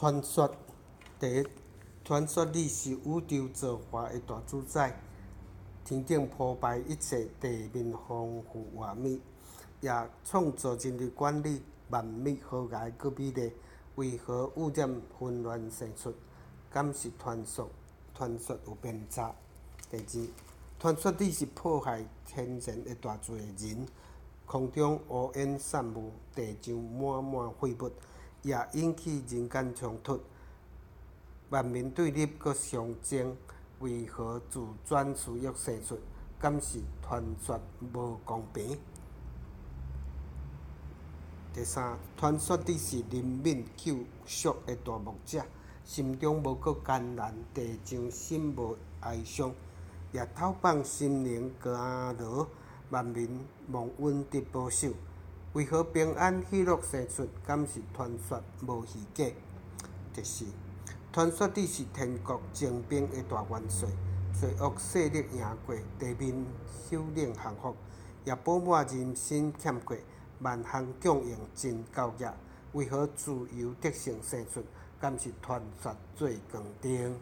传说第一，传说你是宇宙造化的大主宰，天顶铺排一切，地面丰富完美，也创造人类管理万物和谐佮美丽。为何污染纷乱生出？敢是传说？传说有偏差。第二，传说你是破坏天然的大罪的人，空中乌烟散雾，地上满满废物，也引起人间冲突。万民对立佮相争，为何自转私欲生出？敢是传说无公平？第三，传说你是人民救赎的大牧者，心中无搁艰难，地上心无哀伤，也透放心灵甘露，万民蒙恩得保守。为何平安喜乐生出？敢是传说无虚假？第四，传说你是天国征兵的大元帅，罪恶势力赢过，地面休冷幸福，也饱满人心欠缺，万项供应真够额。为何自由得胜生出？敢是传说做光灯？